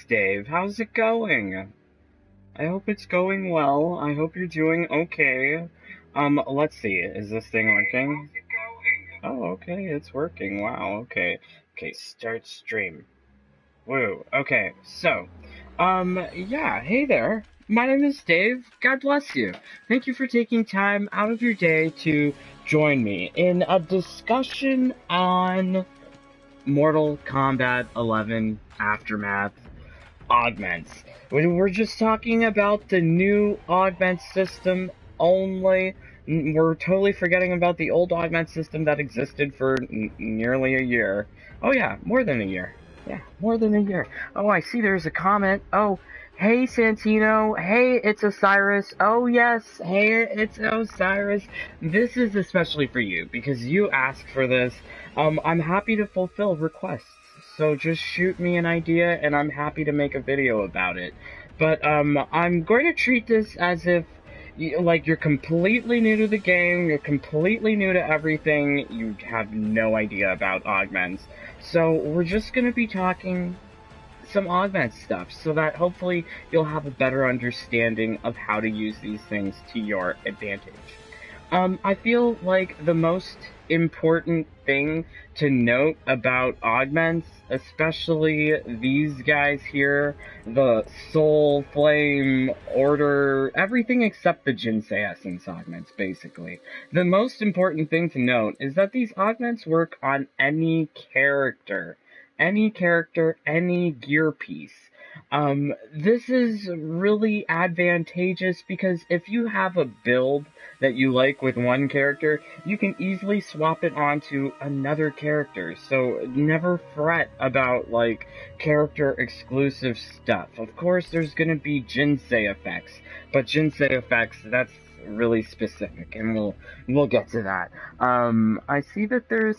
Dave. How's it going? I hope it's going well. I hope you're doing okay. Let's see. Is this thing working? Oh, okay, it's working. Wow, okay. Okay, start stream. Woo. Okay, so, yeah, hey there. My name is Dave. God bless you. Thank you for taking time out of your day to join me in a discussion on Mortal Kombat 11 Aftermath Augments. We're just talking about the new augment system only. We're totally forgetting about the old augment system that existed for nearly a year. Oh yeah, more than a year. Yeah, more than a year. Oh, I see there's a comment. Oh, hey Santino. Hey, it's Osiris. Oh yes, hey, it's Osiris. This is especially for you because you asked for this. I'm happy to fulfill requests. So just shoot me an idea and I'm happy to make a video about it. But I'm going to treat this as if like you're completely new to the game, you're completely new to everything, you have no idea about augments. So we're just going to be talking some augment stuff so that hopefully you'll have a better understanding of how to use these things to your advantage. I feel like the most important thing to note about augments, especially these guys here, the Soul, Flame, Order, everything except the Ginseng Essence augments, basically. The most important thing to note is that these augments work on any character. Any character, any gear piece. This is really advantageous because if you have a build that you like with one character, you can easily swap it onto another character. So never fret about like character exclusive stuff. Of course, there's gonna be Ginseng effects, but Ginseng effects, that's really specific, and we'll get to that. I see that there's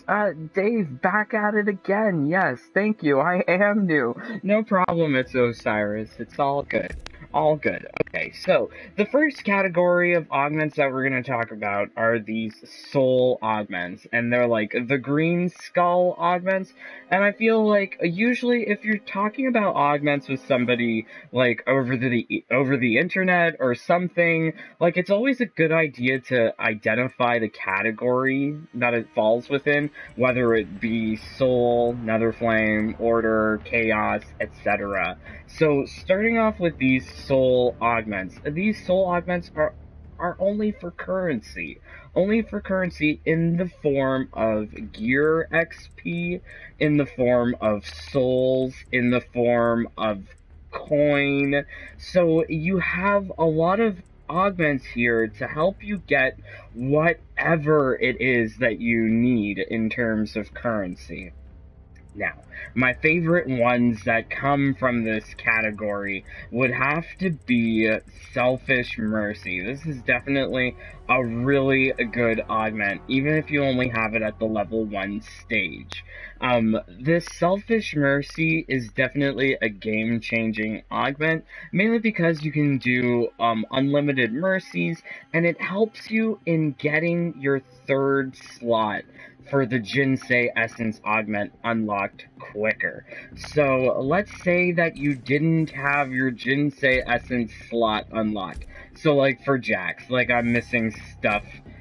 Dave back at it again. Yes, thank you. I am new. No problem, it's Osiris. It's all good. All good. Okay, so the first category of augments that we're going to talk about are these soul augments, and they're like the green skull augments. And I feel like usually if you're talking about augments with somebody like over the internet or something, like it's always a good idea to identify the category that it falls within, whether it be soul, nether flame, order, chaos, etc. So starting off with these soul augments are only for currency. Only for currency in the form of gear XP, in the form of souls, in the form of coin. So you have a lot of augments here to help you get whatever it is that you need in terms of currency. Now, my favorite ones that come from this category would have to be Selfish Mercy. This is definitely a really good augment, even if you only have it at the level 1 stage. This Selfish Mercy is definitely a game-changing augment, mainly because you can do unlimited mercies, and it helps you in getting your third slot for the Ginseng Essence augment unlocked quicker. So let's say that you didn't have your Ginseng Essence slot unlocked. So like for Jax, like I'm missing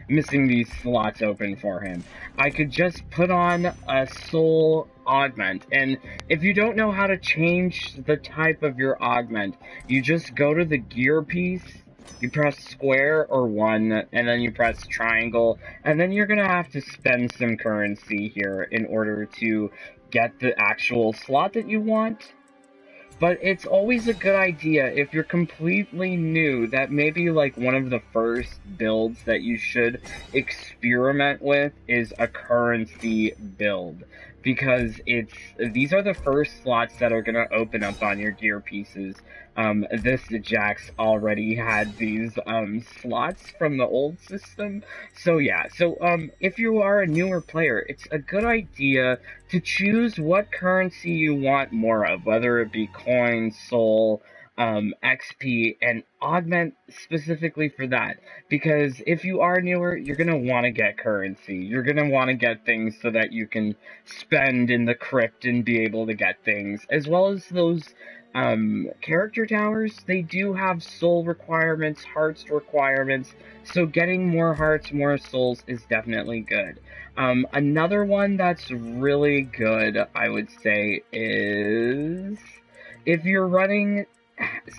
these slots open for him. I could just put on a soul augment, and if you don't know how to change the type of your augment, you just go to the gear piece, you press square or 1, and then you press triangle, and then you're gonna have to spend some currency here in order to get the actual slot that you want. But it's always a good idea if you're completely new that maybe like one of the first builds that you should experiment with is a currency build, because these are the first slots that are going to open up on your gear pieces. This Jax already had these slots from the old system. So yeah, if you are a newer player, it's a good idea to choose what currency you want more of, whether it be coin, soul, XP, and augment specifically for that. Because if you are newer, you're going to want to get currency. You're going to want to get things so that you can spend in the crypt and be able to get things, as well as those character towers, they do have soul requirements, hearts requirements, so getting more hearts, more souls is definitely good. Another one that's really good, I would say, is if you're running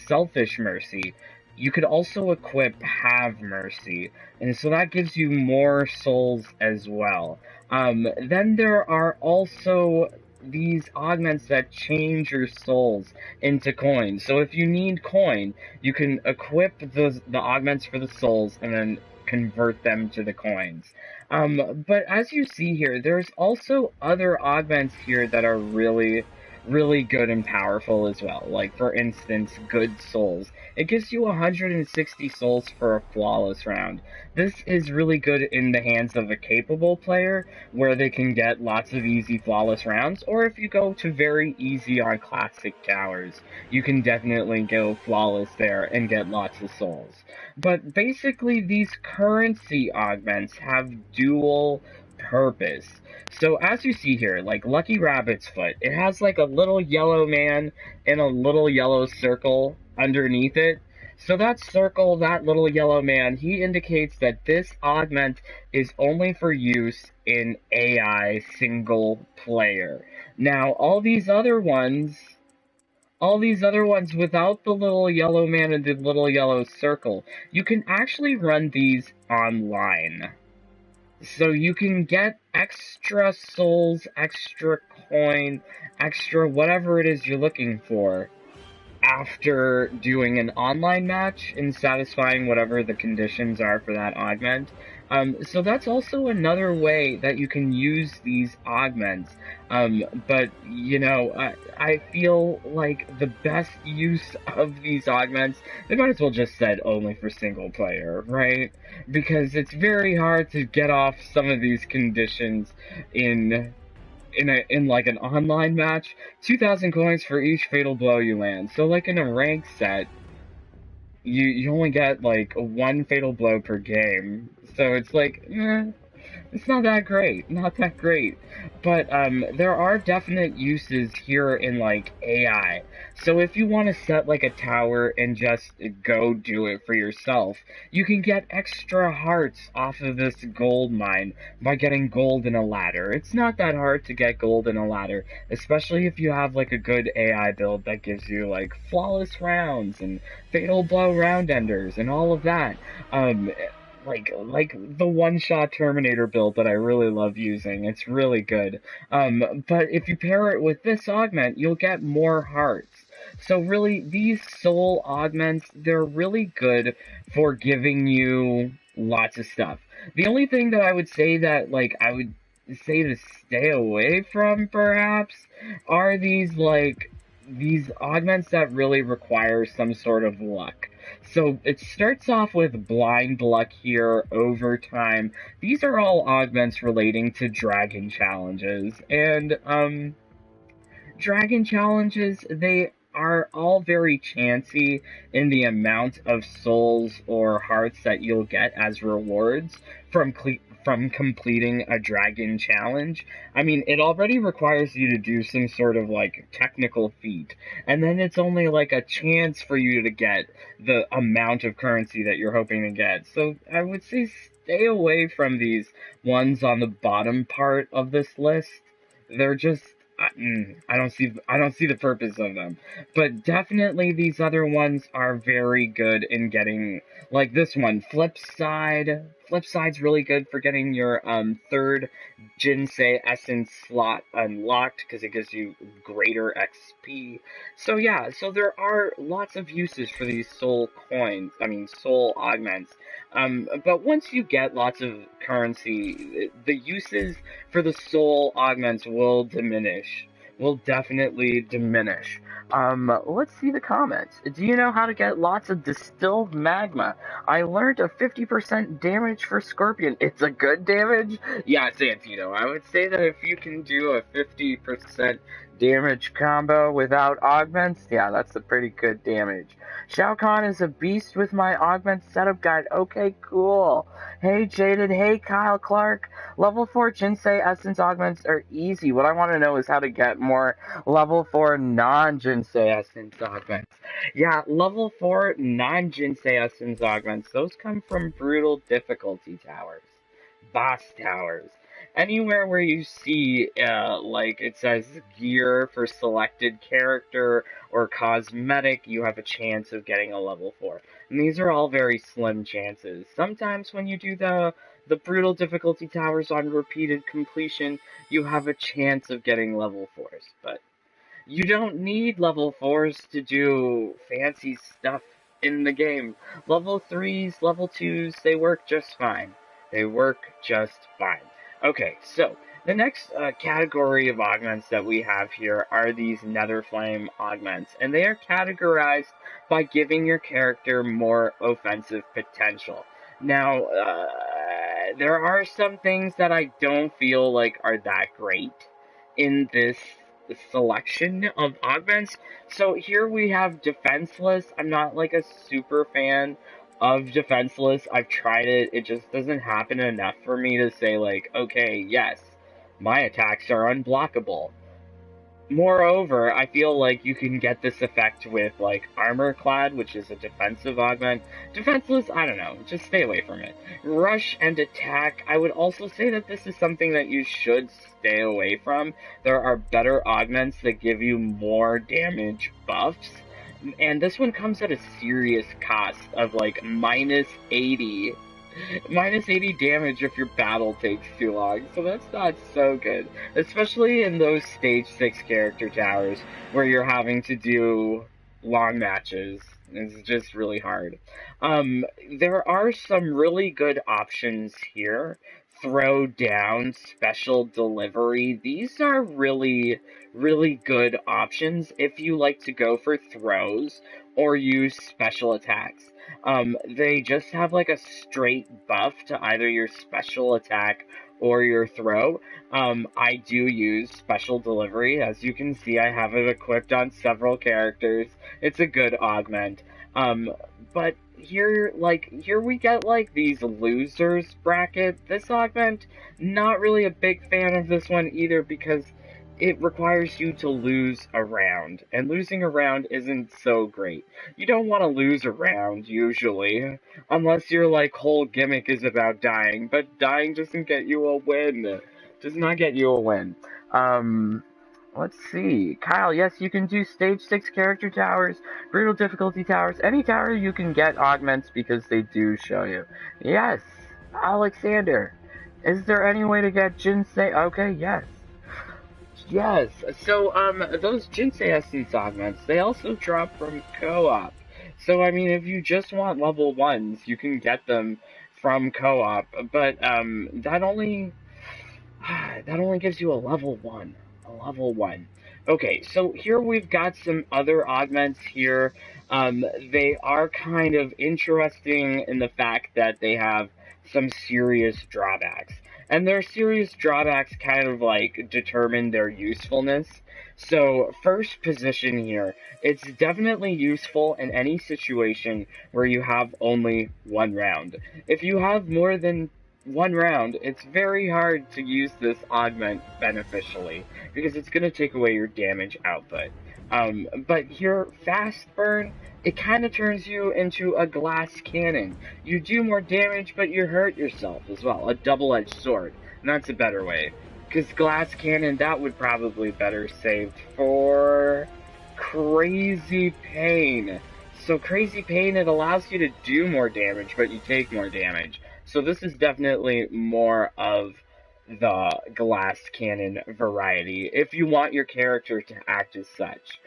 Selfish Mercy, you could also equip Have Mercy, and so that gives you more souls as well. Then there are also these augments that change your souls into coins. So if you need coin, you can equip the augments for the souls and then convert them to the coins. But as you see here, there's also other augments here that are really good and powerful as well. Like, for instance, Good Souls. It gives you 160 souls for a flawless round. This is really good in the hands of a capable player, where they can get lots of easy flawless rounds, or if you go to very easy on classic towers, you can definitely go flawless there and get lots of souls. But basically, these currency augments have dual purpose. So as you see here, like Lucky Rabbit's foot, it has like a little yellow man and a little yellow circle underneath it. So that circle, that little yellow man, he indicates that this augment is only for use in AI single player. Now, all these other ones without the little yellow man and the little yellow circle, you can actually run these online. So you can get extra souls, extra coin, extra whatever it is you're looking for after doing an online match and satisfying whatever the conditions are for that augment. So that's also another way that you can use these augments. But, you know, I feel like the best use of these augments, they might as well just said only for single player, right? Because it's very hard to get off some of these conditions in in like an online match. 2,000 coins for each fatal blow you land. So like in a ranked set, you only get like one fatal blow per game. So it's like, it's not that great, not that great. But there are definite uses here in like AI. So if you want to set like a tower and just go do it for yourself, you can get extra hearts off of this gold mine by getting gold in a ladder. It's not that hard to get gold in a ladder, especially if you have like a good AI build that gives you like flawless rounds and fatal blow round enders and all of that. Like the one-shot Terminator build that I really love using. It's really good. But if you pair it with this augment, you'll get more hearts. So really, these soul augments, they're really good for giving you lots of stuff. The only thing that I would say that, like, I would say to stay away from, perhaps, are these augments that really require some sort of luck. So it starts off with blind luck here over time. These are all augments relating to dragon challenges. And dragon challenges, they are all very chancy in the amount of souls or hearts that you'll get as rewards from completing a dragon challenge. I mean, it already requires you to do some sort of like technical feat, and then it's only like a chance for you to get the amount of currency that you're hoping to get. So I would say stay away from these ones on the bottom part of this list. They're just I don't see the purpose of them. But definitely these other ones are very good in getting, like this one, Flipside. Flipside's really good for getting your third Ginseng essence slot unlocked because it gives you greater XP. So yeah, so there are lots of uses for these soul coins. I mean soul augments. But once you get lots of currency, the uses for the soul augments will diminish. Will definitely diminish. Let's see the comments. Do you know how to get lots of distilled magma? I learned a 50% damage for Scorpion. It's a good damage? Yeah, Santino. I would say that if you can do a 50% damage combo without augments? Yeah, that's a pretty good damage. Shao Kahn is a beast with my augment setup guide. Okay, cool. Hey, Jaded. Hey, Kyle Clark. Level 4 Jinsei Essence augments are easy. What I want to know is how to get more level 4 non-Jinsei Essence augments. Yeah, level 4 non-Jinsei Essence augments, those come from brutal difficulty towers. Boss towers. Anywhere where you see, like, it says gear for selected character or cosmetic, you have a chance of getting a level 4. And these are all very slim chances. Sometimes when you do the brutal difficulty towers on repeated completion, you have a chance of getting level 4s. But you don't need level 4s to do fancy stuff in the game. Level 3s, level 2s, they work just fine. They work just fine. Okay, so the next category of augments that we have here are these Nether Flame augments, and they are categorized by giving your character more offensive potential. Now, there are some things that I don't feel like are that great in this selection of augments. So here we have defenseless. I'm not like a super fan of defenseless. I've tried it. It just doesn't happen enough for me to say like, okay, yes, my attacks are unblockable. Moreover, I feel like you can get this effect with, like, Armor Clad, which is a defensive augment. Defenseless, I don't know, just stay away from it. Rush and Attack, I would also say that this is something that you should stay away from. There are better augments that give you more damage buffs, and this one comes at a serious cost of, like, minus 80 minus 80 damage if your battle takes too long, so that's not so good. Especially in those stage 6 character towers where you're having to do long matches. It's just really hard. There are some really good options here. Throw down, special delivery. These are really, really good options if you like to go for throws or use special attacks. They just have like a straight buff to either your special attack or your throw. I do use special delivery. As you can see, I have it equipped on several characters. It's a good augment. But here we get like these losers bracket. This augment, not really a big fan of this one either because it requires you to lose a round, and losing a round isn't so great. You don't want to lose a round, usually, unless your, like, whole gimmick is about dying, but dying doesn't get you a win. Does not get you a win. Let's see. Kyle, yes, you can do stage 6 character towers, brutal difficulty towers, any tower you can get augments because they do show you. Yes, Alexander. Is there any way to get Ginseng? Okay, yes. Yes, so, those Jinsei Essence augments, they also drop from co-op. So, I mean, if you just want level 1s, you can get them from co-op, but, that only gives you a level 1. A level 1. Okay, so here we've got some other augments here. They are kind of interesting in the fact that they have some serious drawbacks. And their serious drawbacks kind of like determine their usefulness. So, first position here, it's definitely useful in any situation where you have only one round. If you have more than one round, it's very hard to use this augment beneficially, because it's going to take away your damage output. But here, Fast Burn, it kind of turns you into a glass cannon. You do more damage, but you hurt yourself as well. A double-edged sword. And that's a better way. Because glass cannon, that would probably better saved for Crazy Pain. So Crazy Pain, it allows you to do more damage, but you take more damage. So this is definitely more of the glass cannon variety, if you want your character to act as such.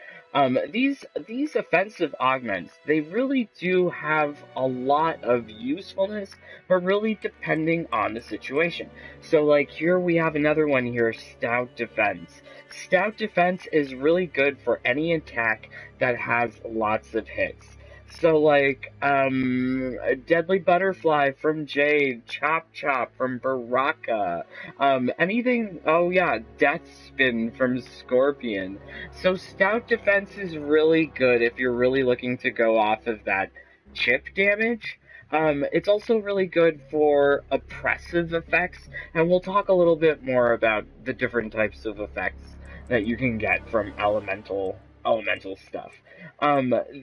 These offensive augments, they really do have a lot of usefulness, but really depending on the situation. So like here we have another one here, Stout Defense. Stout Defense is really good for any attack that has lots of hits. So like, a Deadly Butterfly from Jade, Chop Chop from Baraka, anything, oh yeah, Death Spin from Scorpion. So Stout Defense is really good if you're really looking to go off of that chip damage. It's also really good for oppressive effects, and we'll talk a little bit more about the different types of effects that you can get from elemental stuff.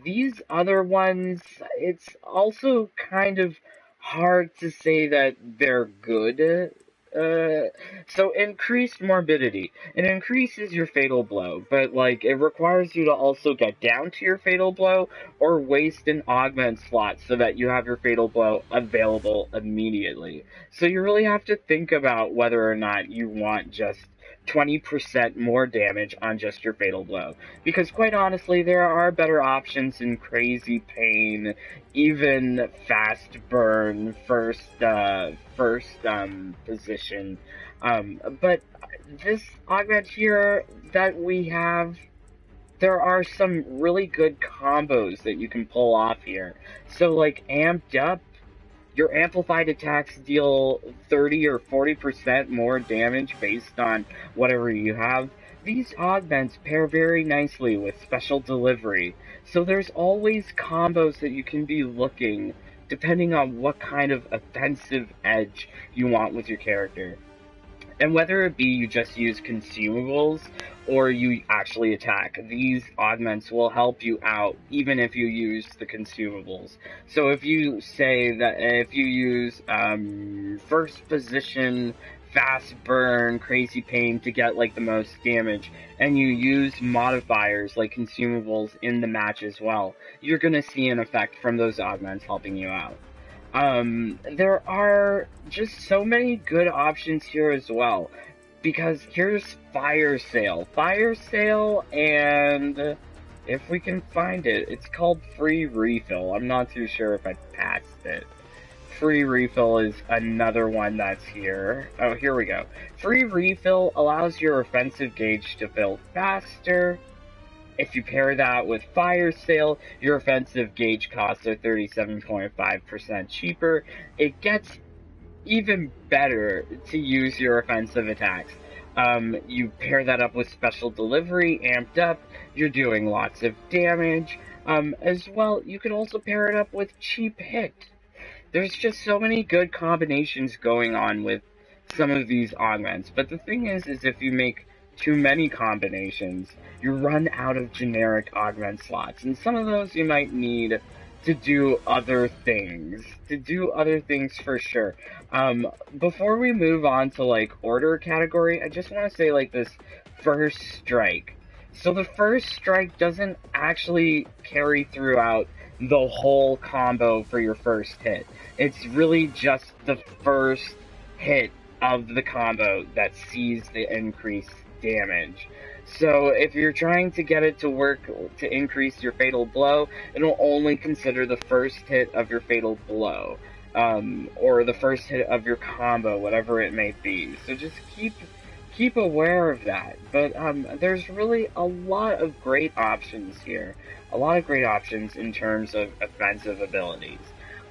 These other ones, it's also kind of hard to say that they're good. So increased morbidity. It increases your fatal blow, but like it requires you to also get down to your fatal blow or waste an augment slot so that you have your fatal blow available immediately. So you really have to think about whether or not you want just 20% more damage on just your fatal blow. Because quite honestly, there are better options in crazy pain, even fast burn, first position. But this augment here that we have, there are some really good combos that you can pull off here. So like amped up, your amplified attacks deal 30 or 40% more damage based on whatever you have. These augments pair very nicely with special delivery, so there's always combos that you can be looking depending on what kind of offensive edge you want with your character. And whether it be you just use consumables or you actually attack, these augments will help you out even if you use the consumables. So if you say that if you use first position, fast burn, crazy pain to get like the most damage, and you use modifiers like consumables in the match as well, you're gonna see an effect from those augments helping you out. There are just so many good options here as well. Because here's Fire Sale. Fire Sale, and if we can find it, it's called Free Refill. I'm not too sure if I passed it. Free Refill is another one that's here. Oh, here we go. Free Refill allows your offensive gauge to fill faster. If you pair that with Fire Sale, your offensive gauge costs are 37.5% cheaper. It gets even better to use your offensive attacks. You pair that up with Special Delivery, amped up, you're doing lots of damage. As well, you can also pair it up with Cheap Hit. There's just so many good combinations going on with some of these augments, but the thing is if you make too many combinations, you run out of generic augment slots, and some of those you might need to do other things. For sure. Before we move on to like order category, I just want to say like this first strike. So the first strike doesn't actually carry throughout the whole combo for your first hit. It's really just the first hit of the combo that sees the increased damage. So if you're trying to get it to work to increase your fatal blow, it'll only consider the first hit of your fatal blow, or the first hit of your combo, whatever it may be. So just keep aware of that. But there's really a lot of great options here, a lot of great options in terms of offensive abilities.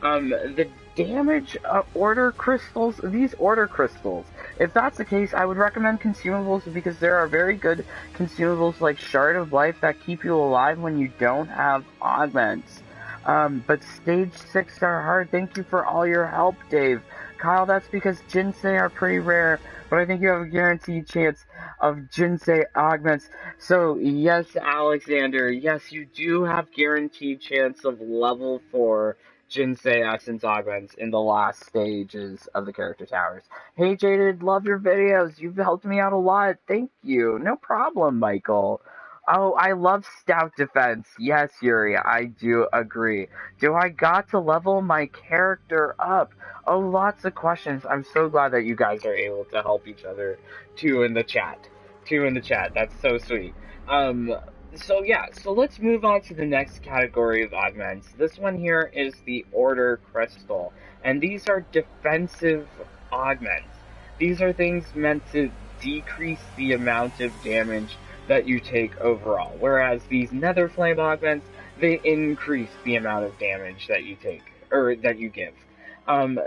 The damage order crystals, these order crystals, if that's the case, I would recommend consumables because there are very good consumables like Shard of Life that keep you alive when you don't have augments. But stage 6 are hard. Thank you for all your help, Dave. Kyle, that's because Ginseng are pretty rare, but I think you have a guaranteed chance of Ginseng augments. So yes, Alexander, yes, you do have guaranteed chance of level 4 Ginseng Essence Augments in the last stages of the character towers. Hey Jaded, love your videos. You've helped me out a lot. Thank you. No problem, Michael. Oh, I love Stout Defense. Yes, Yuri, I do agree. Do I got to level my character up? Oh, lots of questions. I'm so glad that you guys are able to help each other. Two in the chat. That's so sweet. So yeah, so let's move on to the next category of augments. This one here is the Order Crystal, and these are defensive augments. These are things meant to decrease the amount of damage that you take overall, whereas these Nether Flame augments, they increase the amount of damage that you take, or that you give.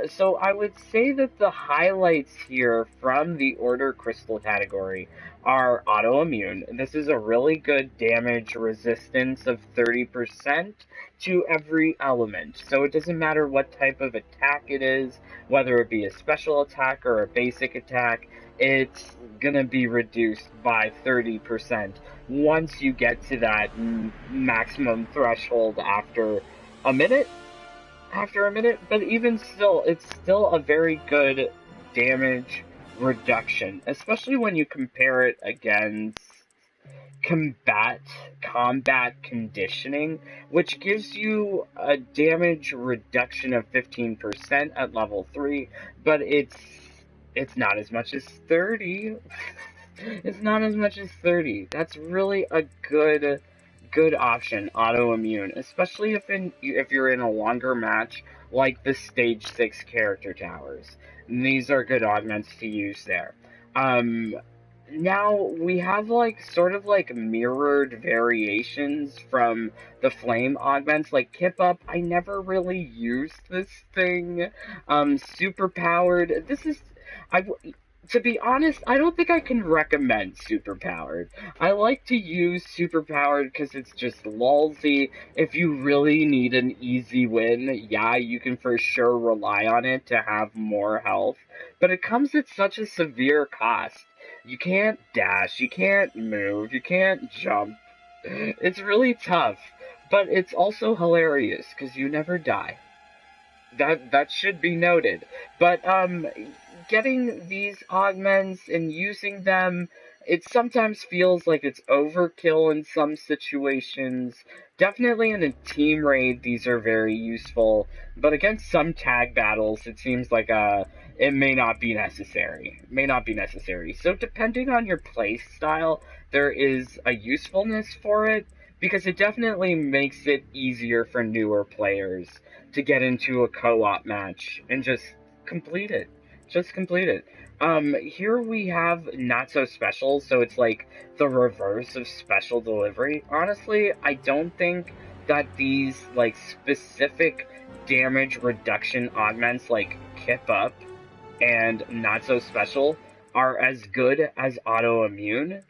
So I would say that the highlights here from the Order Crystal category are autoimmune. This is a really good damage resistance of 30% to every element. So it doesn't matter what type of attack it is, whether it be a special attack or a basic attack, it's gonna be reduced by 30% once you get to that maximum threshold after a minute, but even still, it's still a very good damage reduction, especially when you compare it against combat conditioning, which gives you a damage reduction of 15% at level 3, but it's not as much as 30. It's not as much as 30. That's really a good option, autoimmune, especially if you're in a longer match like the stage 6 character towers. And these are good augments to use there. Now we have sort of mirrored variations from the flame augments, like Kip Up. I never really used this thing. Super powered. I to be honest, I don't think I can recommend superpowered. I like to use superpowered because it's just lulzy. If you really need an easy win, yeah, you can for sure rely on it to have more health. But it comes at such a severe cost. You can't dash, you can't move, you can't jump. It's really tough, but it's also hilarious because you never die. That should be noted. But getting these augments and using them, it sometimes feels like it's overkill in some situations. Definitely in a team raid, these are very useful, but against some tag battles, it seems like it may not be necessary. It may not be necessary. So depending on your play style, there is a usefulness for it, because it definitely makes it easier for newer players to get into a co-op match and just complete it. Just complete it. Here we have not so special, so it's like the reverse of special delivery. Honestly, I don't think that these specific damage reduction augments like Kip Up and not so special are as good as autoimmune,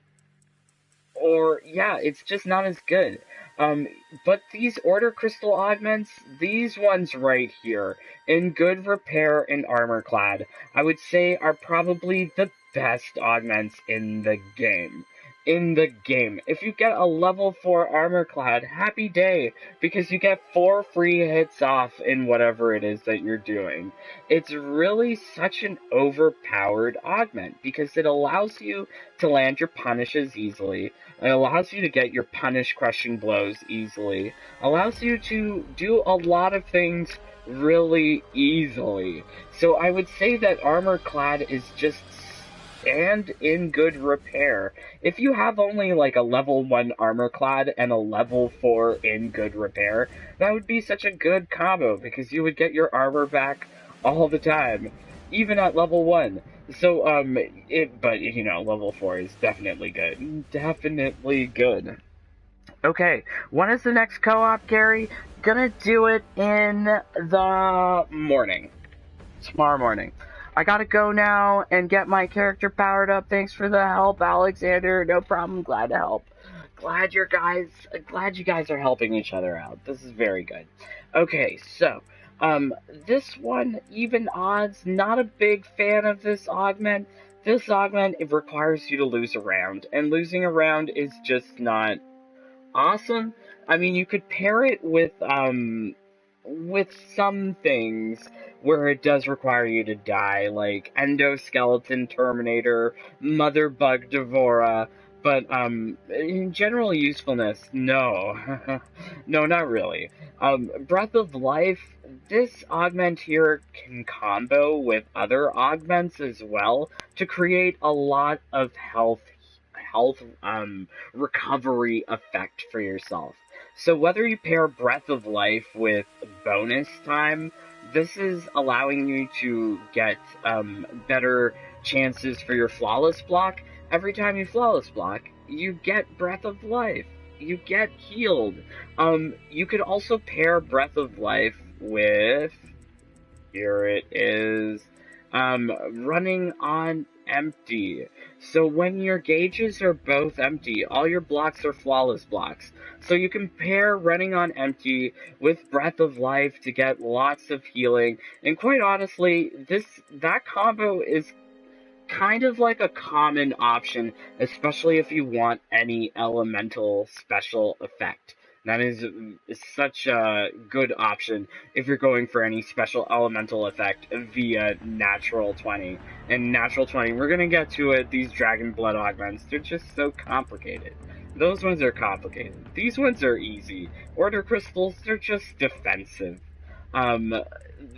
or yeah, it's just not as good. Um, but these Order Crystal augments, these ones right here, in good repair and armor clad, I would say are probably the best augments in the game. In the game. If you get a level 4 armor clad, happy day, because you get 4 free hits off in whatever it is that you're doing. It's really such an overpowered augment, because it allows you to land your punishes easily. It allows you to get your punish crushing blows easily. Allows you to do a lot of things really easily. So I would say that armor clad is just and in good repair. If you have only like a level 1 armor clad and a level 4 in good repair, that would be such a good combo, because you would get your armor back all the time, even at level 1. So, but level 4 is definitely good. Definitely good. Okay, when is the next co-op, Gary? Gonna do it in the Morning. tomorrow morning. I gotta go now and get my character powered up. Thanks for the help, Alexander. No problem. Glad to help. Glad you guys are helping each other out. This is very good. Okay, so, this one, even odds, not a big fan of this augment. This augment, it requires you to lose a round, and losing a round is just not awesome. I mean, you could pair it with some things where it does require you to die, like Endoskeleton Terminator, Mother Bug Devora, but in general usefulness, no. No, not really. Breath of Life, this augment here can combo with other augments as well to create a lot of health recovery effect for yourself. So whether you pair Breath of Life with bonus time, this is allowing you to get better chances for your flawless block. Every time you flawless block, you get Breath of Life. you get healed. You could also pair Breath of Life with, here it is, running on empty. So when your gauges are both empty, all your blocks are flawless blocks. So you can pair running on empty with Breath of Life to get lots of healing. And quite honestly, that combo is kind of like a common option, especially if you want any elemental special effect. That is such a good option if you're going for any special elemental effect via Natural 20. And Natural 20, we're going to get to it, these Dragon Blood Augments, they're just so complicated. Those ones are complicated. These ones are easy. Order Crystals, they're just defensive. Um,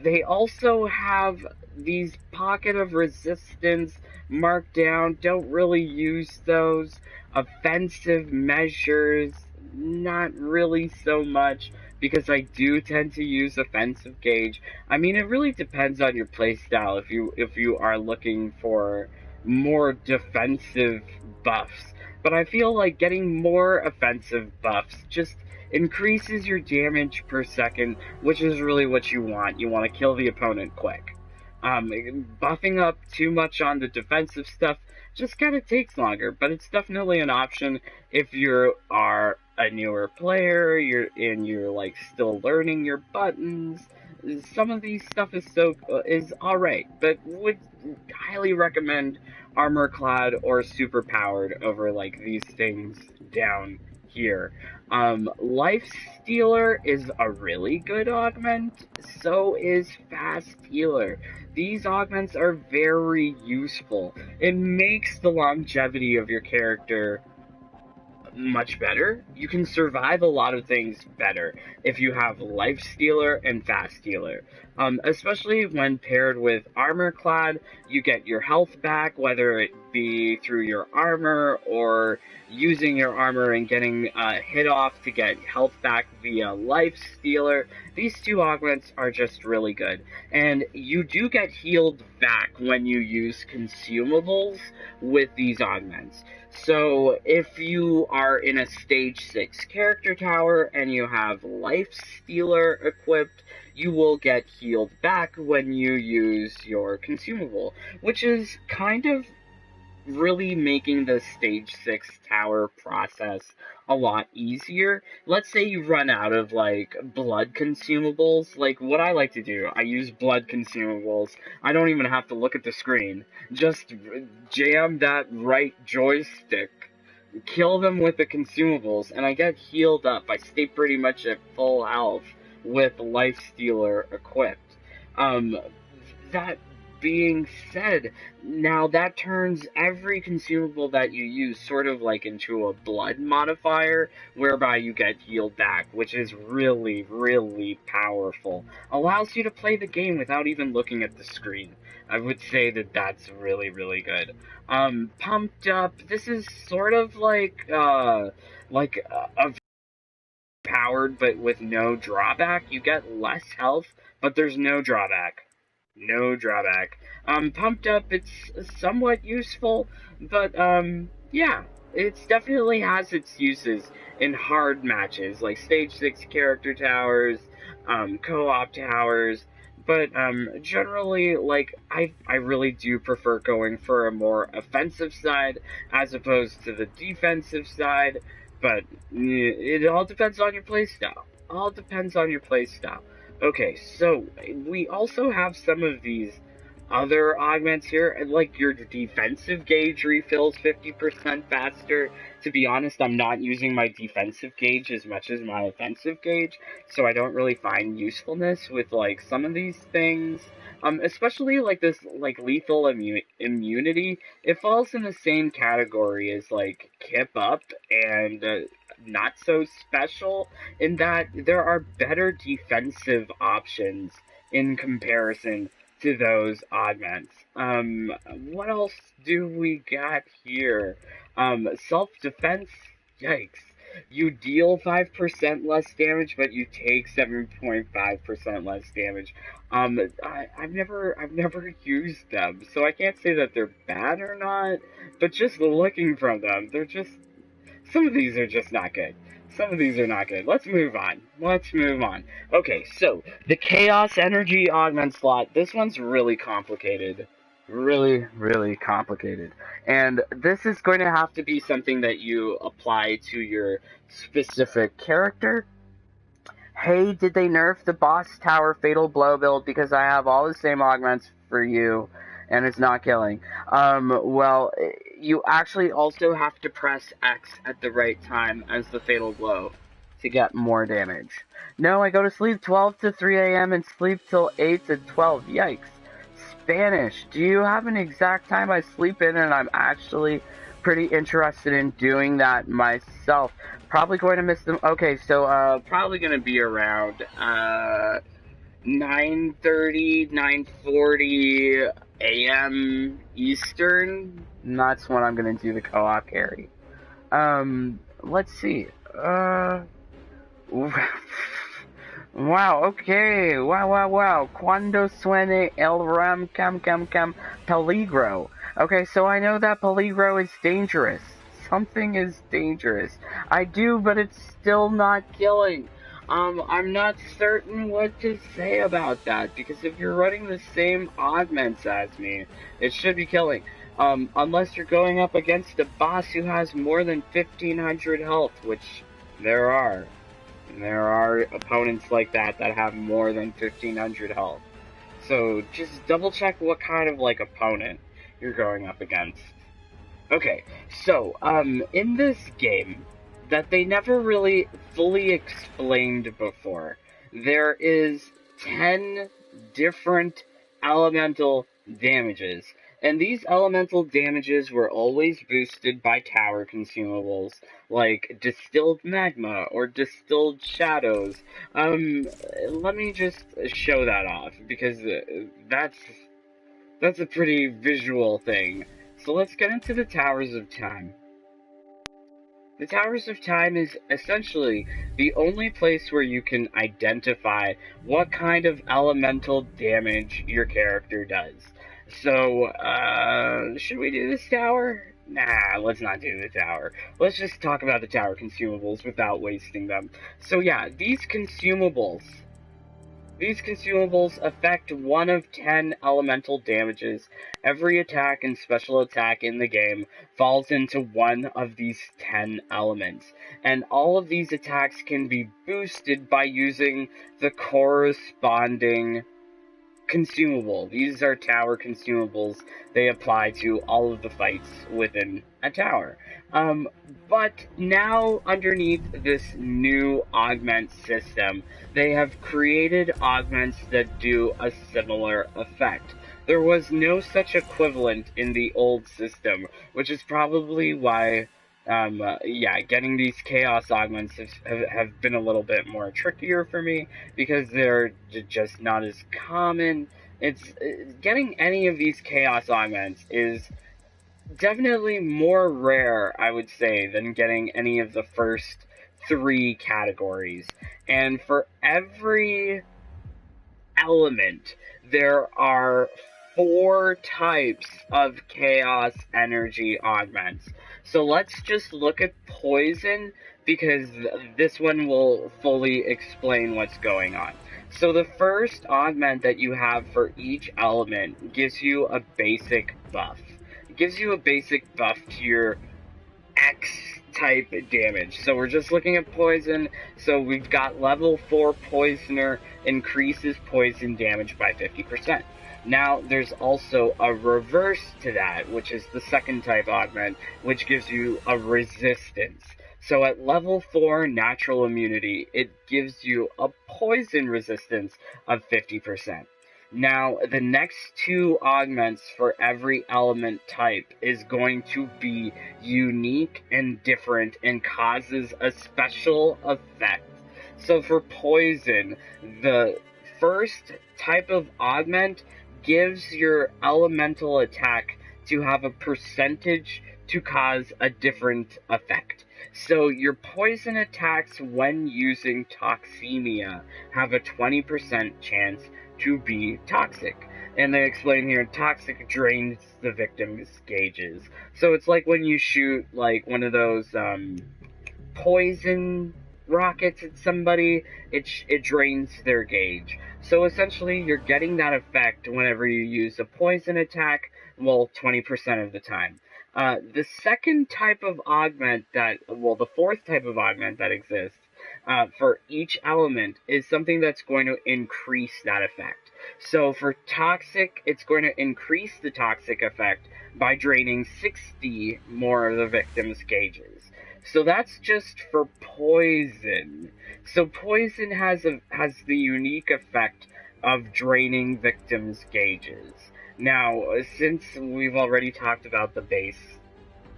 they also have these Pocket of Resistance marked down. Don't really use those. Offensive measures, not really so much, because I do tend to use offensive gauge. I mean, it really depends on your playstyle. If you are looking for more defensive buffs, but I feel like getting more offensive buffs just increases your damage per second, which is really what you want. You want to kill the opponent quick. Buffing up too much on the defensive stuff just kind of takes longer, but it's definitely an option if you are a newer player, you're like still learning your buttons. Some of these stuff is alright, but would highly recommend armor clad or super powered over like these things down here. Life Stealer is a really good augment, so is Fast Healer. These augments are very useful. It makes the longevity of your character much better. You can survive a lot of things better if you have Life Stealer and Fast Healer. Especially when paired with Armor Clad, you get your health back, whether it be through your armor or using your armor and getting hit off to get health back via Life Stealer. These two augments are just really good. And you do get healed back when you use consumables with these augments. So if you are in a stage 6 character tower and you have Life Stealer equipped, you will get healed back when you use your consumable, which is kind of really making the stage 6 tower process a lot easier. Let's say you run out of like blood consumables. Like what I like to do, I use blood consumables. I don't even have to look at the screen. Just jam that right joystick, kill them with the consumables, and I get healed up. I stay pretty much at full health with Life Stealer equipped. Um, that being said, now that turns every consumable that you use sort of like into a blood modifier, whereby you get healed back, which is really, really powerful. Allows you to play the game without even looking at the screen. I would say that that's really, really good. Pumped Up, this is sort of like a powered, but with no drawback. You get less health, but there's no drawback. No drawback. Pumped Up, it's somewhat useful, but, yeah, it definitely has its uses in hard matches, like Stage 6 character towers, co-op towers, but, generally, like, I really do prefer going for a more offensive side as opposed to the defensive side, but it all depends on your playstyle. All depends on your playstyle. Okay, so we also have some of these other augments here, like your defensive gauge refills 50% faster. To be honest, I'm not using my defensive gauge as much as my offensive gauge, so I don't really find usefulness with like some of these things. Especially like this, like lethal immunity, it falls in the same category as like Kip Up and not so special in that there are better defensive options in comparison to those augments. What else do we got here? Self-defense, yikes. You deal 5% less damage, but you take 7.5% less damage. I've never used them, so I can't say that they're bad or not, but just looking from them, they're just Some of these are just not good. Some of these are not good. Let's move on. Let's move on. Okay, so the Chaos Energy Augment slot. This one's really complicated. Really, really complicated. And this is going to have to be something that you apply to your specific character. Hey, did they nerf the boss tower fatal blow build because I have all the same augments for you and it's not killing? Well, you actually also have to press X at the right time as the fatal blow to get more damage. No, I go to sleep 12 to 3 a.m. and sleep till 8 to 12. Yikes. Spanish. Do you have an exact time I sleep in? And I'm actually pretty interested in doing that myself. Probably going to miss them. Okay, so probably going to be around 9:30, 9:40 a.m. Eastern. And that's when I'm going to do the co-op carry. Let's see. Wow, okay. Wow. Cuando suene el ram cam peligro. Okay, so I know that peligro is dangerous. Something is dangerous. I do, but it's still not killing. I'm not certain what to say about that, because if you're running the same augments as me, it should be killing. Unless you're going up against a boss who has more than 1500 health, which there are. There are opponents like that have more than 1500 health. So just double check what kind of like opponent you're going up against. Okay, so in this game that they never really fully explained before, there is 10 different elemental damages. And these elemental damages were always boosted by tower consumables, like Distilled Magma or Distilled Shadows. Let me just show that off, because that's a pretty visual thing. So let's get into the Towers of Time. The Towers of Time is essentially the only place where you can identify what kind of elemental damage your character does. So, should we do this tower? Nah, let's not do the tower. Let's just talk about the tower consumables without wasting them. So yeah, these consumables affect 1 of 10 elemental damages. Every attack and special attack in the game falls into one of these 10 elements. And all of these attacks can be boosted by using the corresponding consumable. These are tower consumables. They apply to all of the fights within a tower. But now, underneath this new augment system, they have created augments that do a similar effect. There was no such equivalent in the old system, which is probably why getting these chaos augments have been a little bit more trickier for me, because they're just not as common. It's getting any of these chaos augments is definitely more rare, I would say, than getting any of the first 3 categories. And for every element, there are 4 types of chaos energy augments. So let's just look at poison, because this one will fully explain what's going on. So the first augment that you have for each element gives you a basic buff. It gives you a basic buff to your X type damage. So we're just looking at poison. So we've got level 4 poisoner increases poison damage by 50%. Now, there's also a reverse to that, which is the second type augment, which gives you a resistance. So at level 4 natural immunity, it gives you a poison resistance of 50%. Now, the next 2 augments for every element type is going to be unique and different and causes a special effect. So for poison, the first type of augment gives your elemental attack to have a percentage to cause a different effect. So your poison attacks when using toxemia have a 20% chance to be toxic. And they explain here, toxic drains the victim's gauges. So it's like when you shoot like one of those poison rockets at somebody, it drains their gauge. So essentially, you're getting that effect whenever you use a poison attack, well, 20% of the time. The second type of augment the fourth type of augment that exists for each element is something that's going to increase that effect. So for toxic, it's going to increase the toxic effect by draining 60 more of the victim's gauges. So that's just for poison. So poison has the unique effect of draining victims' gauges. Now, since we've already talked about the base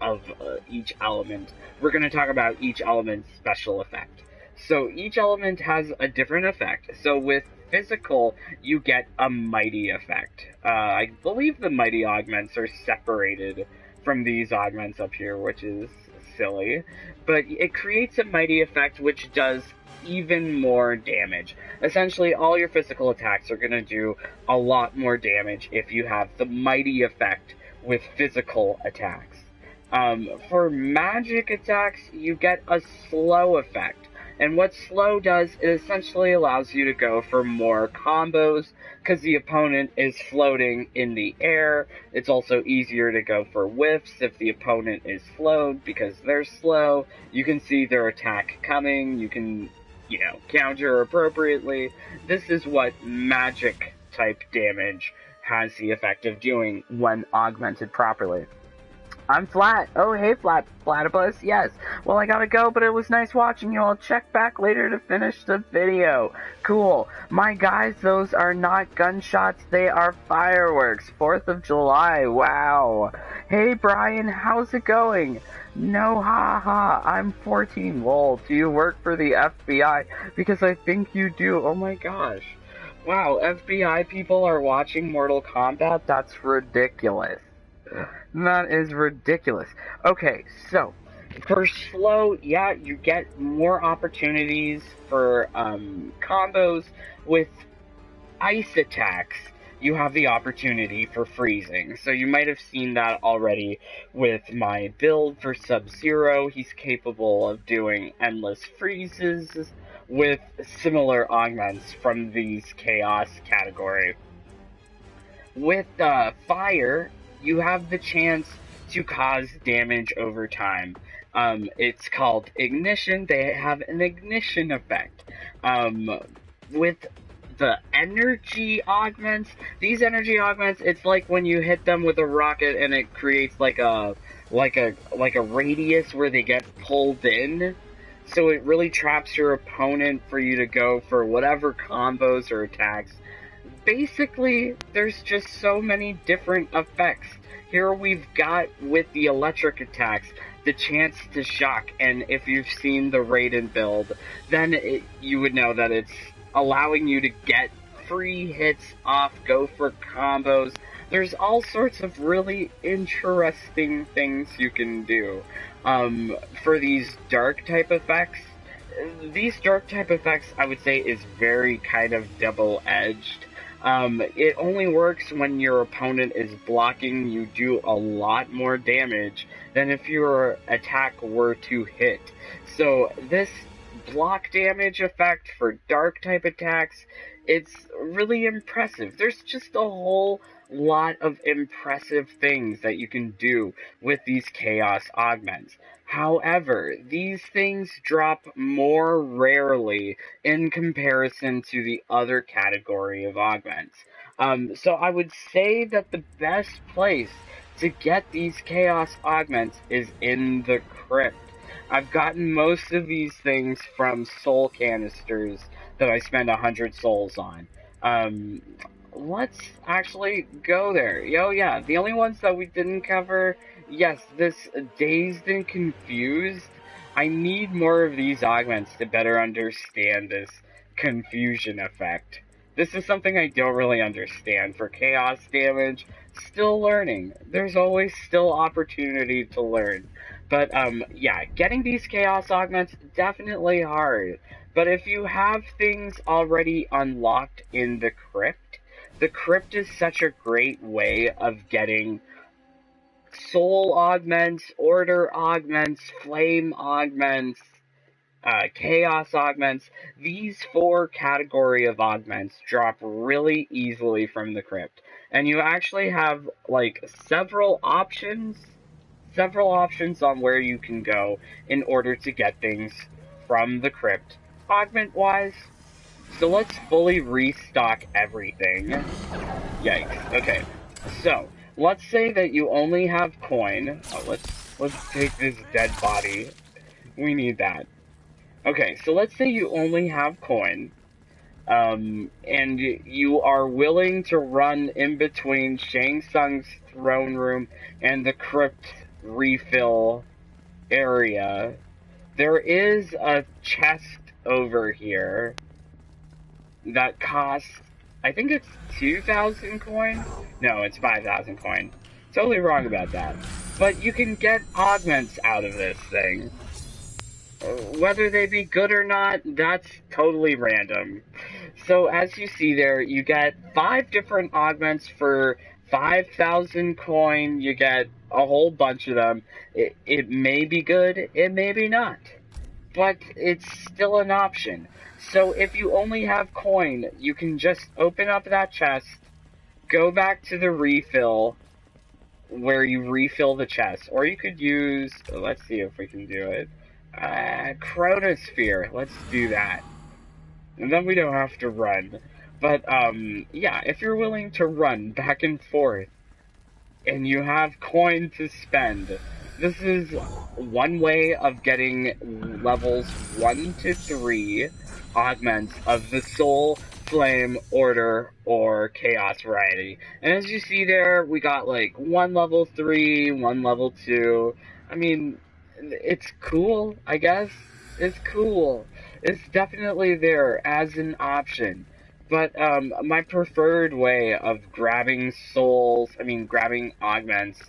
of each element, we're going to talk about each element's special effect. So each element has a different effect. So with physical, you get a mighty effect. I believe the mighty augments are separated from these augments up here, which is silly. But it creates a mighty effect which does even more damage. Essentially, all your physical attacks are going to do a lot more damage if you have the mighty effect with physical attacks. For magic attacks, you get a slow effect. And what slow does, it essentially allows you to go for more combos because the opponent is floating in the air. It's also easier to go for whiffs if the opponent is slowed because they're slow. You can see their attack coming. You can, counter appropriately. This is what magic type damage has the effect of doing when augmented properly. I'm Flat. Oh, hey, Platypus. Yes. Well, I gotta go, but it was nice watching you. I'll check back later to finish the video. Cool. My guys, those are not gunshots. They are fireworks. 4th of July. Wow. Hey, Brian. How's it going? No, haha. I'm 14. Lol. Do you work for the FBI? Because I think you do. Oh, my gosh. Wow, FBI people are watching Mortal Kombat? That's ridiculous. That is ridiculous. Okay, so for slow, yeah, you get more opportunities for combos. With ice attacks, you have the opportunity for freezing. So you might have seen that already with my build for Sub-Zero. He's capable of doing endless freezes with similar augments from these chaos category. With fire, you have the chance to cause damage over time. It's called ignition. They have an ignition effect. With the energy augments, these energy augments, it's like when you hit them with a rocket and it creates like a radius where they get pulled in. So it really traps your opponent for you to go for whatever combos or attacks. Basically, there's just so many different effects. Here we've got, with the electric attacks, the chance to shock, and if you've seen the Raiden build, then you would know that it's allowing you to get free hits off, go for combos. There's all sorts of really interesting things you can do. For these dark type effects, I would say, is very kind of double-edged. It only works when your opponent is blocking. You do a lot more damage than if your attack were to hit. So this block damage effect for dark type attacks, it's really impressive. There's just a whole lot of impressive things that you can do with these chaos augments. However, these things drop more rarely in comparison to the other category of augments. So I would say that the best place to get these chaos augments is in the crypt. I've gotten most of these things from soul canisters that I spend 100 souls on. Let's actually go there. Oh yeah, the only ones that we didn't cover, yes, this Dazed and Confused. I need more of these augments to better understand this confusion effect. This is something I don't really understand. For chaos damage, still learning. There's always still opportunity to learn. But, yeah, getting these chaos augments, definitely hard. But if you have things already unlocked in the crypt is such a great way of getting soul augments, order augments, flame augments, chaos augments. These four category of augments drop really easily from the crypt. And you actually have like several options on where you can go in order to get things from the crypt, augment wise. So let's fully restock everything. Yikes. Okay. So, let's say that you only have coin. Oh, let's take this dead body. We need that. Okay, so let's say you only have coin, and you are willing to run in between Shang Tsung's throne room and the crypt refill area. There is a chest over here that costs, I think it's 2,000 coin? No, it's 5,000 coin. Totally wrong about that. But you can get augments out of this thing. Whether they be good or not, that's totally random. So as you see there, you get 5 different augments for 5,000 coin. You get a whole bunch of them. It may be good, it may be not. But it's still an option. So if you only have coin, you can just open up that chest, go back to the refill, where you refill the chest. Or you could use, let's see if we can do it, Chronosphere. Let's do that. And then we don't have to run. But, yeah, if you're willing to run back and forth, and you have coin to spend, this is one way of getting levels 1 to 3 augments of the Soul, Flame, Order, or Chaos variety. And as you see there, we got like one level 3, one level 2. I mean, it's cool, I guess. It's cool. It's definitely there as an option. But my preferred way of grabbing grabbing augments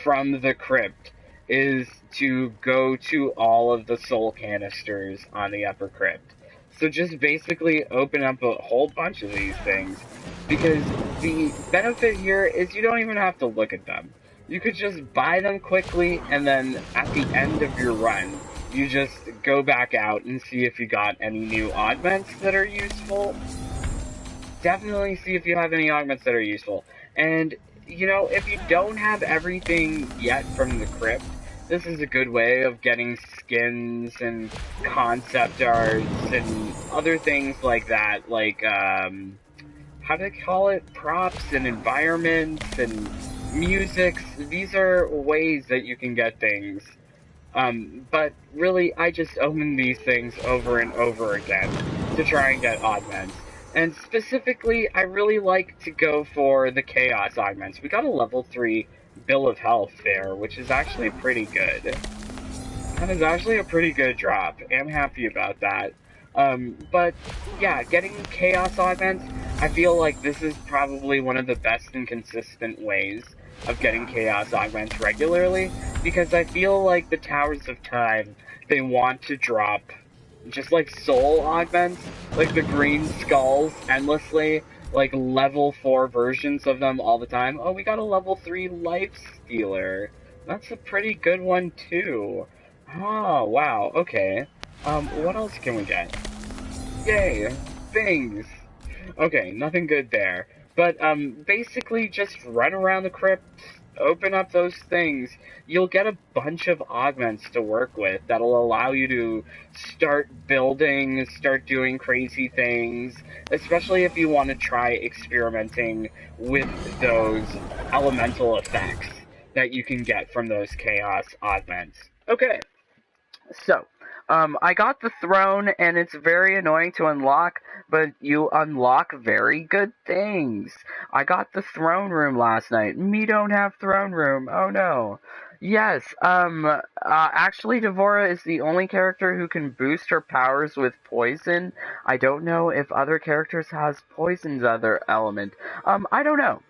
from the crypt is to go to all of the soul canisters on the upper crypt. So just basically open up a whole bunch of these things, because the benefit here is you don't even have to look at them. You could just buy them quickly, and then at the end of your run, you just go back out and see if you got any new augments that are useful. Definitely see if you have any augments that are useful. And, you know, if you don't have everything yet from the crypt, this is a good way of getting skins and concept arts and other things like that, like, how do they call it? Props and environments and musics. These are ways that you can get things. But really, I just open these things over and over again to try and get augments. And specifically, I really like to go for the Chaos augments. We got a level 3 Bill of Health there, which is actually pretty good. That is actually a pretty good drop. I'm happy about that. But yeah, getting Chaos augments, I feel like this is probably one of the best and consistent ways of getting Chaos augments regularly, because I feel like the Towers of Time, they want to drop just like soul augments, like the green skulls endlessly, like level 4 versions of them all the time. Oh, we got a level 3 life stealer. That's a pretty good one too. Oh, wow, okay. What else can we get? Yay, things. Okay, nothing good there. But, basically just run around the crypt, open up those things. You'll get a bunch of augments to work with that'll allow you to start building, start doing crazy things, especially if you want to try experimenting with those elemental effects that you can get from those chaos augments. Okay, so, I got the throne, and it's very annoying to unlock, but you unlock very good things. I got the throne room last night. Me don't have throne room. Oh no. Yes, actually, Devora is the only character who can boost her powers with poison. I don't know if other characters has poison's other element. I don't know.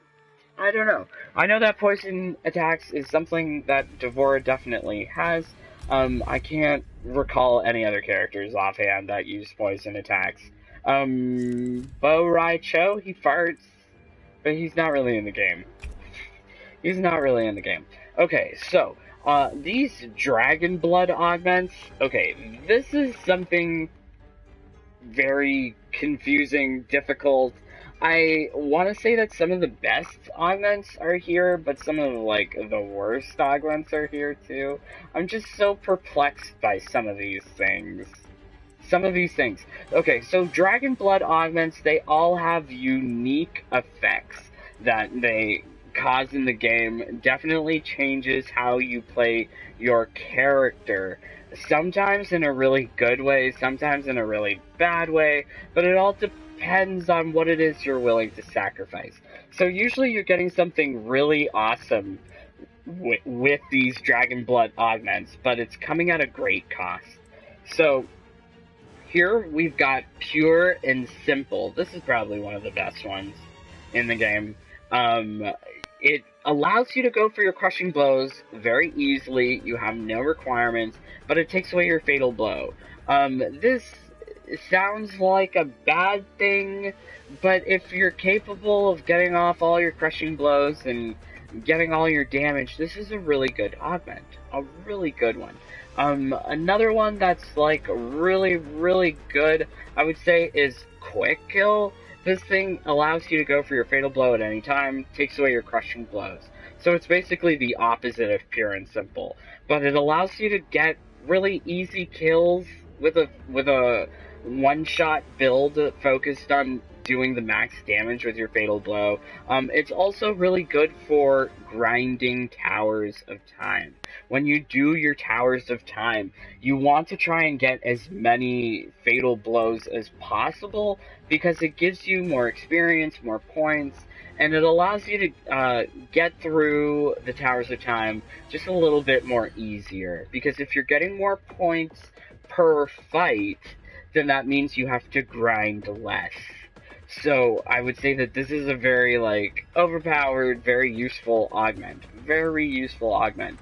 I don't know. I know that poison attacks is something that Devora definitely has. I can't recall any other characters offhand that use poison attacks. Bo Rai Cho, he farts, but he's not really in the game. He's not really in the game. Okay, so, These Dragon Blood augments, okay, this is something very confusing, difficult. I want to say that some of the best augments are here, but some of like the worst augments are here too. I'm just so perplexed by some of these things. Some of these things. Okay, so Dragon Blood augments, they all have unique effects that they cause in the game. Definitely changes how you play your character. Sometimes in a really good way, sometimes in a really bad way, but it all depends on what it is you're willing to sacrifice. So usually you're getting something really awesome with these Dragon Blood augments, but it's coming at a great cost. So here we've got Pure and Simple. This is probably one of the best ones in the game. It allows you to go for your crushing blows very easily. You have no requirements, but it takes away your fatal blow. This sounds like a bad thing, but if you're capable of getting off all your crushing blows and getting all your damage, this is a really good augment. A really good one. Another one that's like really, really good, I would say, is Quick Kill. This thing allows you to go for your fatal blow at any time, takes away your crushing blows. So it's basically the opposite of Pure and Simple, but it allows you to get really easy kills with a one-shot build focused on doing the max damage with your fatal blow. It's also really good for grinding Towers of Time. When you do your Towers of Time, you want to try and get as many fatal blows as possible because it gives you more experience, more points, and it allows you to get through the Towers of Time just a little bit more easier. Because if you're getting more points per fight, then that means you have to grind less. So I would say that this is a very like overpowered, very useful augment. Very useful augment.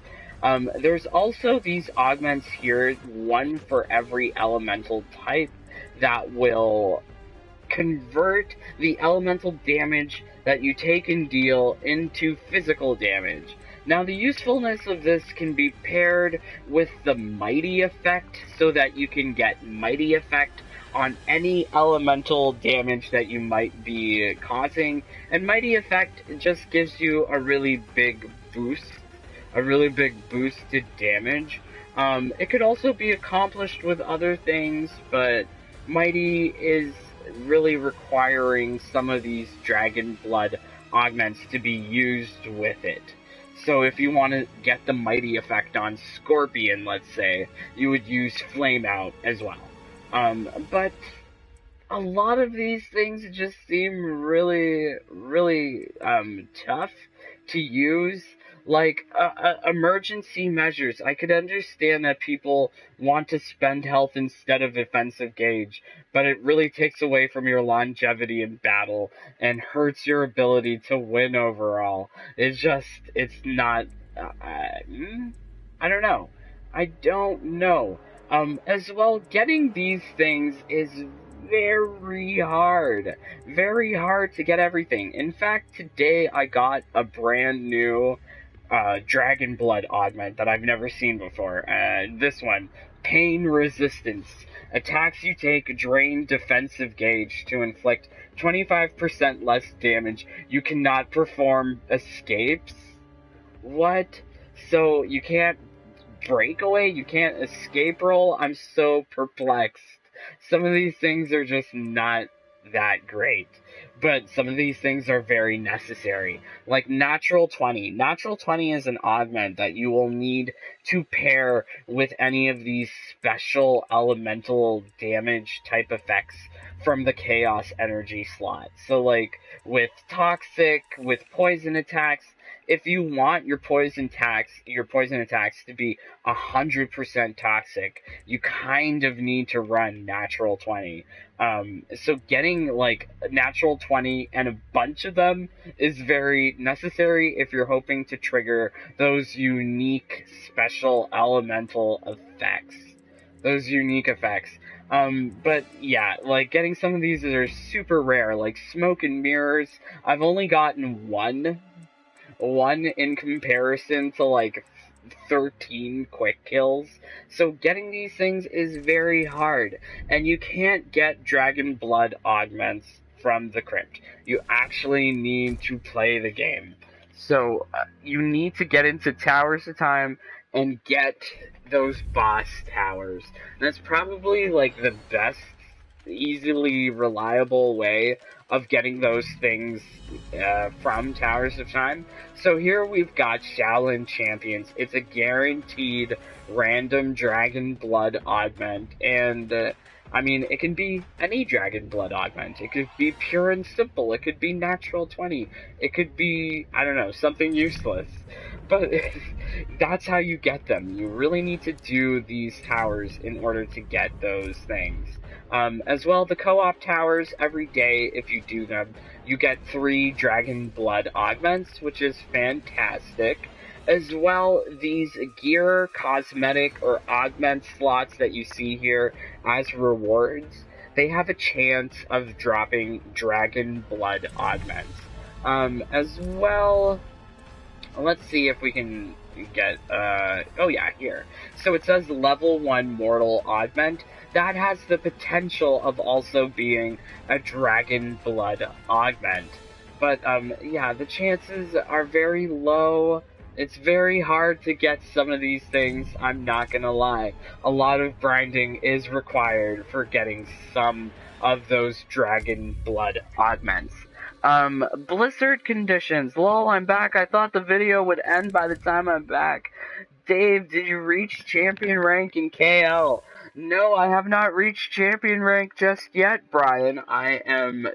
There's also these augments here, one for every elemental type, that will convert the elemental damage that you take and deal into physical damage. Now, the usefulness of this can be paired with the Mighty effect, so that you can get Mighty effect on any elemental damage that you might be causing. And Mighty effect just gives you a really big boost, to damage. It could also be accomplished with other things, but Mighty is really requiring some of these Dragon Blood augments to be used with it. So if you want to get the Mighty effect on Scorpion, let's say, you would use Flame Out as well. But a lot of these things just seem really, really tough to use. Like, emergency measures. I could understand that people want to spend health instead of defensive gauge, but it really takes away from your longevity in battle and hurts your ability to win overall. It's not, I don't know. I don't know. As well, getting these things is very hard. Very hard to get everything. In fact, today I got a brand new Dragon Blood augment that I've never seen before. This one, Pain Resistance. Attacks you take drain defensive gauge to inflict 25% less damage. You cannot perform escapes. What? So you can't breakaway? You can't escape roll? I'm so perplexed. Some of these things are just not that great. But some of these things are very necessary. Like Natural 20. Natural 20 is an augment that you will need to pair with any of these special elemental damage type effects from the Chaos Energy slot. So like with Toxic, with Poison attacks, if you want your poison attacks to be 100% toxic, you kind of need to run Natural 20. So getting like Natural 20 and a bunch of them is very necessary if you're hoping to trigger those unique special elemental effects. Those unique effects. But yeah, like getting some of these that are super rare, like Smoke and Mirrors. I've only gotten one in comparison to like 13 quick kills. So getting these things is very hard, and you can't get Dragon Blood Augments from the crypt. You actually need to play the game. So you need to get into Towers of Time and get those boss towers. And that's probably like the best, easily reliable way of getting those things from Towers of Time. So here we've got Shaolin Champions. It's a guaranteed random Dragon Blood Augment, and I mean, it can be any Dragon Blood Augment. It could be pure and simple. It could be natural 20. It could be, I don't know, something useless. But that's how you get them. You really need to do these towers in order to get those things. As well, the co-op towers, every day, if you do them, you get 3 Dragon Blood Augments, which is fantastic. As well, these gear, cosmetic, or augment slots that you see here as rewards, they have a chance of dropping Dragon Blood Augments. As well, let's see if we can get, oh yeah, here. So it says level 1 Mortal Augment. That has the potential of also being a Dragon Blood Augment. But, yeah, the chances are very low. It's very hard to get some of these things, I'm not gonna lie. A lot of grinding is required for getting some of those Dragon Blood Augments. Blizzard conditions. Lol, I'm back. I thought the video would end by the time I'm back. Dave, did you reach champion rank in KL? No, I have not reached champion rank just yet, Brian. I am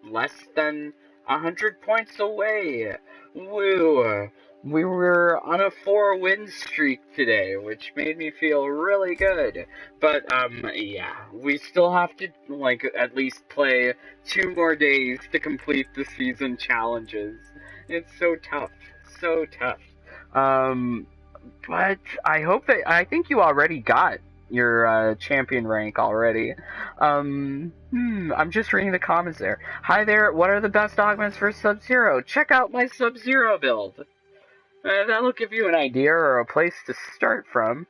less than 100 points away. Woo! We were on a 4-win streak today, which made me feel really good. But, yeah, we still have to, like, at least play 2 more days to complete the season challenges. It's so tough. So tough. But I think you already got your champion rank already. I'm just reading the comments there. Hi there, what are the best augments for Sub-Zero? Check out my Sub-Zero build. That'll give you an idea or a place to start from.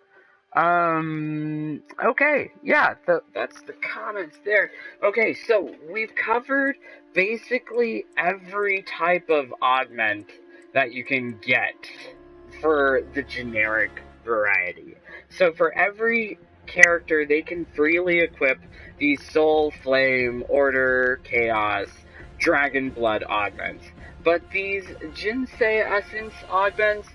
Okay, yeah, that's the comments there. Okay, so we've covered basically every type of augment that you can get for the generic variety. So for every character, they can freely equip these Soul, Flame, Order, Chaos, Dragon Blood augments. But these Ginseng Essence augments,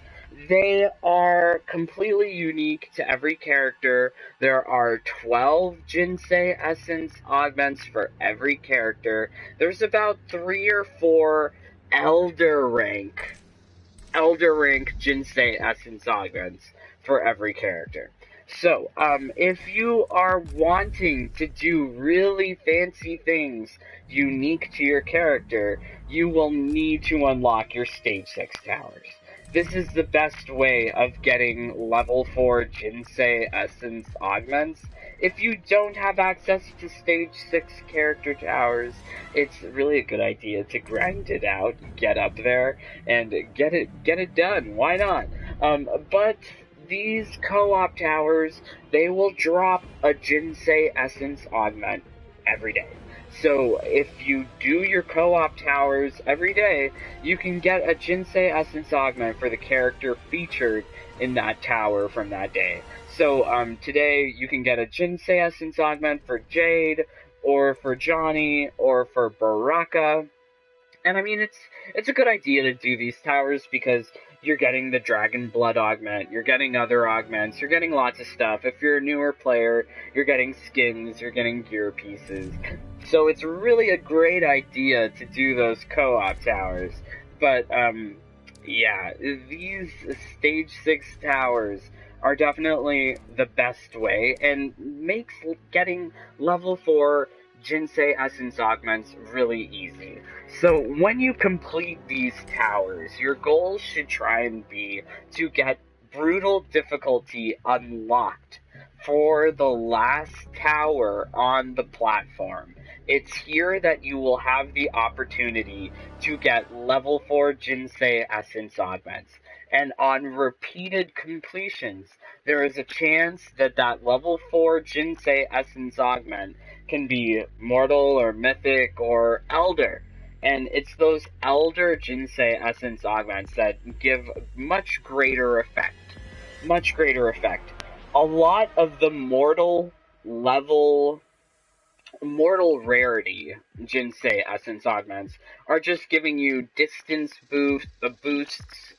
they are completely unique to every character. There are 12 Ginseng Essence augments for every character. There's about 3 or 4 Elder rank Ginseng Essence augments for every character. So, if you are wanting to do really fancy things unique to your character, you will need to unlock your Stage 6 towers. This is the best way of getting level 4 Ginseng Essence augments. If you don't have access to Stage 6 character towers, it's really a good idea to grind it out, get up there, and get it done. Why not? But these co-op towers, they will drop a Ginseng Essence augment every day. So if you do your co-op towers every day, you can get a Ginseng Essence augment for the character featured in that tower from that day. So today you can get a Ginseng Essence augment for Jade, or for Johnny, or for Baraka. And I mean, it's a good idea to do these towers because you're getting the Dragon Blood augment, you're getting other augments, you're getting lots of stuff. If you're a newer player, you're getting skins, you're getting gear pieces. So it's really a great idea to do those co-op towers. But, yeah, these Stage 6 towers are definitely the best way, and makes getting level 4 Ginseng Essence augments really easy. So when you complete these towers, your goal should try and be to get brutal difficulty unlocked for the last tower on the platform. It's here that you will have the opportunity to get level 4 Ginseng Essence augments. and on repeated completions, there is a chance that that level 4 Jinsei Essence Augment can be Mortal or Mythic or Elder. And it's those Elder Jinsei Essence Augments that give much greater effect. Much greater effect. A lot of the mortal rarity Jinsei Essence Augments are just giving you distance boosts,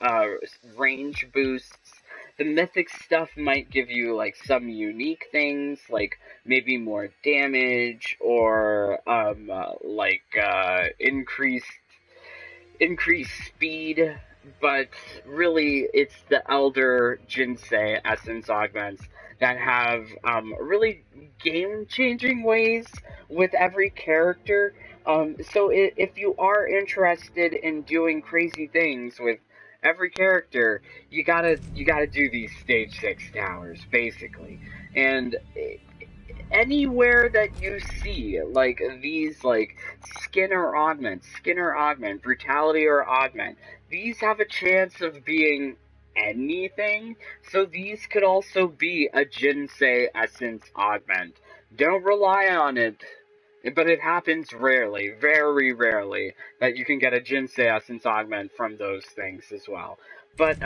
range boosts. The mythic stuff might give you like some unique things, like maybe more damage or increased speed, but really it's the Elder Jinsei Essence Augments that have really game-changing ways with every character. So if you are interested in doing crazy things with every character, you gotta do these stage 6 towers, basically. And anywhere that you see like these like skin or augment, brutality or augment, these have a chance of being anything. So these could also be a Jinsei Essence Augment. Don't rely on it, but it happens rarely, very rarely, that you can get a Jinsei Essence Augment from those things as well. But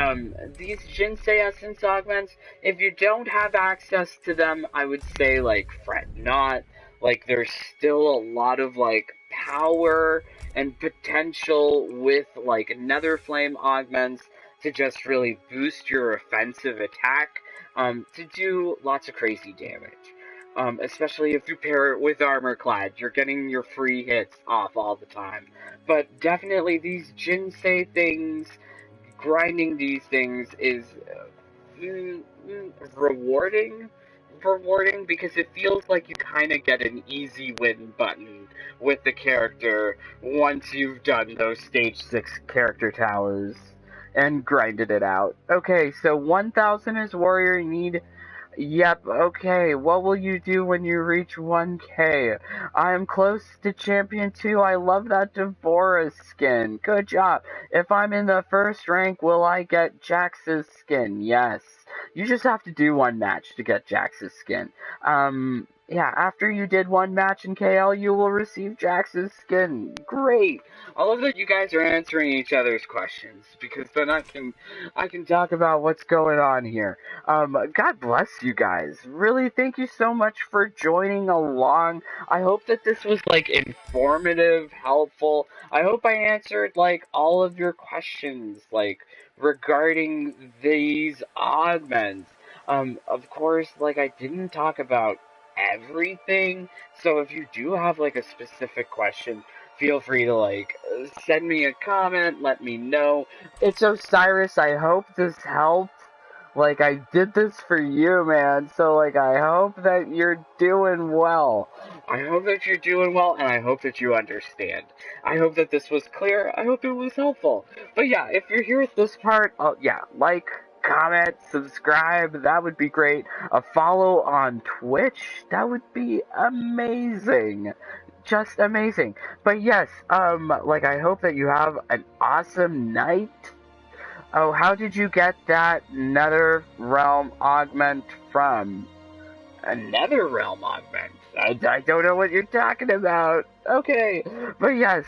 these Jinsei Essence Augments, if you don't have access to them, I would say, like, fret not. Like, there's still a lot of, like, power and potential with, like, Nether Flame Augments to just really boost your offensive attack, to do lots of crazy damage. Especially if you pair it with Armor Clad, you're getting your free hits off all the time. But definitely these Jinsei things, grinding these things is rewarding. Rewarding because it feels like you kind of get an easy win button with the character once you've done those stage 6 character towers and grinded it out. Okay, so 1000 is warrior, you need. Yep, okay, what will you do when you reach 1k? I am close to Champion 2, I love that Devorah skin, good job. If I'm in the first rank, will I get Jax's skin? Yes. You just have to do one match to get Jax's skin. Yeah, after you did one match in KL, you will receive Jax's skin. Great! I love that you guys are answering each other's questions, because then I can talk about what's going on here. God bless you guys. Really, thank you so much for joining along. I hope that this was, like, informative, helpful. I hope I answered, like, all of your questions, like, regarding these augments. Of course, like, I didn't talk about everything, so if you do have, like, a specific question, feel free to, like, send me a comment, let me know. It's Osiris, I hope this helped. Like, I did this for you, man, so, like, I hope that you're doing well. I hope that you're doing well, and I hope that you understand. I hope that this was clear, I hope it was helpful. But yeah, if you're here at this part, yeah, like, comment, subscribe, that would be great. A follow on Twitch, that would be amazing. Just amazing. But yes, like, I hope that you have an awesome night. Oh, how did you get that Nether Realm Augment from? A Nether Realm Augment? I don't know what you're talking about. Okay, but yes,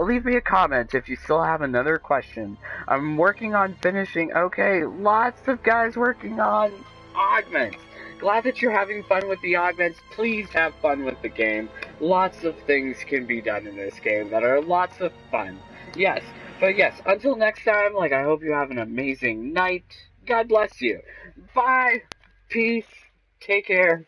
leave me a comment if you still have another question. I'm working on finishing. Okay, lots of guys working on augments. Glad that you're having fun with the augments. Please have fun with the game. Lots of things can be done in this game that are lots of fun. Yes, but yes, until next time, like, I hope you have an amazing night. God bless you. Bye. Peace. Take care.